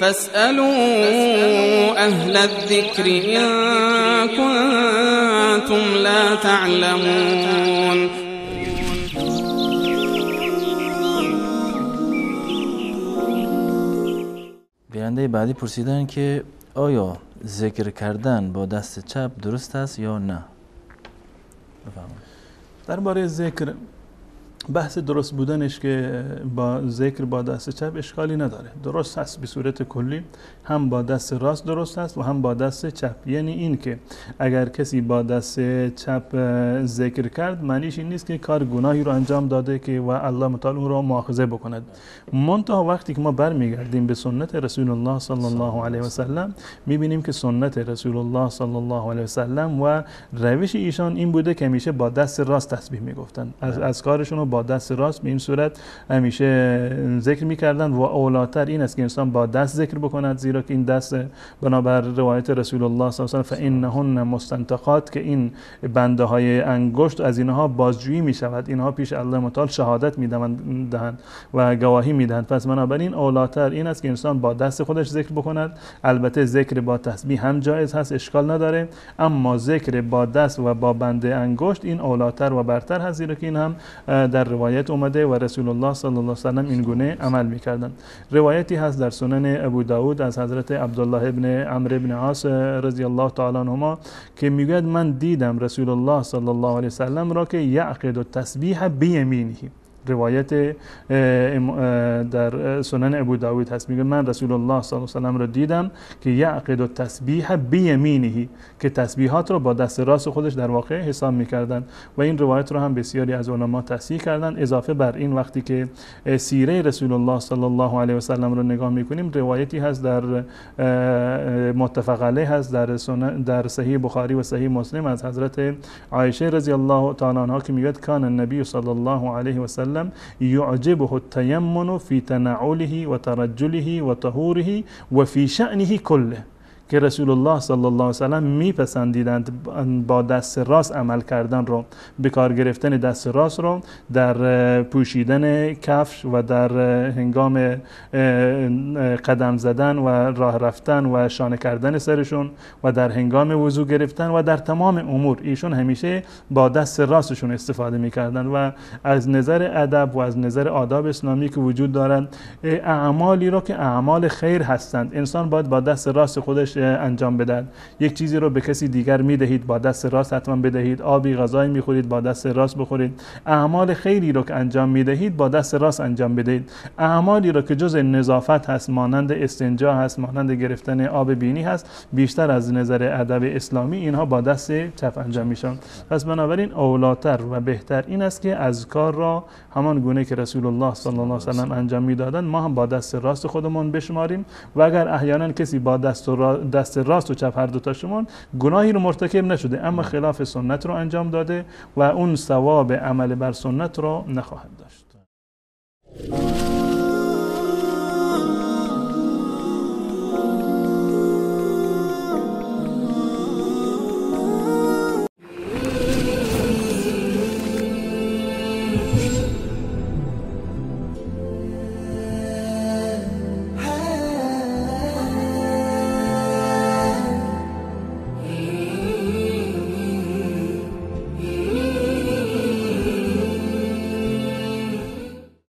فاسألوا أهل الذكر إن كنتم لا تعلمون. گوینده بعدی پرسیدن که آیا ذکر کردن با دست چپ درست است یا نه؟ بفرمایید. درباره ذکر بحث درست بودنش که با ذکر با دست چپ اشکالی نداره، درست هست به صورت کلی، هم با دست راست درست است و هم با دست چپ. یعنی این که اگر کسی با دست چپ ذکر کرد معنیش این نیست که کار گناهی رو انجام داده که و الله متعال اون رو مؤاخذه بکند. منتها وقتی که ما برمیگردیم به سنت رسول الله صلی الله علیه و سلم میبینیم که سنت رسول الله صلی الله علیه و سلم و روش ایشان این بوده که همیشه با دست راست تسبیح میگفتن، از کارشون رو با دست راست به این صورت همیشه ذکر میکردن و اولاتر این است که انسان با دست ذکر بکند، زیرا که این دست بنابر روایت رسول الله صلی الله علیه و سلم فانهن مستنطقات، که این بنده های انگشت از اینها بازجویی میشود، اینها پیش الله متعال شهادت میدهند و گواهی میدهند. پس بنابراین اولاتر این است که انسان با دست خودش ذکر بکند. البته ذکر با تسبیح هم جایز هست، اشکال نداره، اما ذکر با دست و با بنده انگشت این اولاتر و برتر هست، زیرا که این هم در روایت اومده و رسول الله صلی الله علیه و سلم این گونه عمل میکردند. روایتی هست در سنن ابو داود از حضرت عبدالله ابن عمرو ابن عاص رضی الله تعالی عنهما که میگوید من دیدم رسول الله صلی الله علیه و سلم را که یعقد التسبیح بیمینه. روایت در سنن ابو داود هست، میگه من رسول الله صلی الله علیه و سلم را دیدم که یعقد التسبیح بیمینه، که تسبیحات رو با دست راست خودش در واقع حساب میکردن و این روایت رو هم بسیاری از علما تصحیح کردن. اضافه بر این وقتی که سیره رسول الله صلی الله علیه و سلم رو نگاه میکنیم، روایتی هست در متفق علیه هست در صحیح بخاری و صحیح مسلم از حضرت عایشه رضی الله تعالی عنها که میگه کان النبی صلی الله علیه و سلم يعجبه التيمن في تنعله وترجله وطهوره وفي شأنه كله، که رسول الله صلی الله علیه و سلم میپسندیدند با دست راست عمل کردن رو، به کار گرفتن دست راست رو در پوشیدن کفش و در هنگام قدم زدن و راه رفتن و شانه کردن سرشون و در هنگام وضو گرفتن و در تمام امور ایشون همیشه با دست راستشون استفاده میکردن. و از نظر ادب و از نظر آداب اسلامی که وجود دارند، اعمالی رو که اعمال خیر هستند انسان باید با دست راست خودش انجام بدهد. یک چیزی رو به کسی دیگر میدهید با دست راست حتما بدهید، آبی غذایی میخورید با دست راست بخورید، اعمال خیری رو که انجام میدهید با دست راست انجام بدهید. اعمالی رو که جز نظافت هست، مانند استنجا هست، مانند گرفتن آب بینی هست، بیشتر از نظر ادب اسلامی اینها با دست چپ انجام میشن. پس بنابراین اولاتر و بهتر این است که اذکار را همان گونه که رسول الله صلی الله علیه و سلم انجام میدادند ما هم با دست راست خودمون بشماریم و اگر احیانا کسی با دست راست و چپ هر دو تاشون گناهی رو مرتکب نشده اما خلاف سنت رو انجام داده و اون ثواب عمل بر سنت رو نخواهد داشت.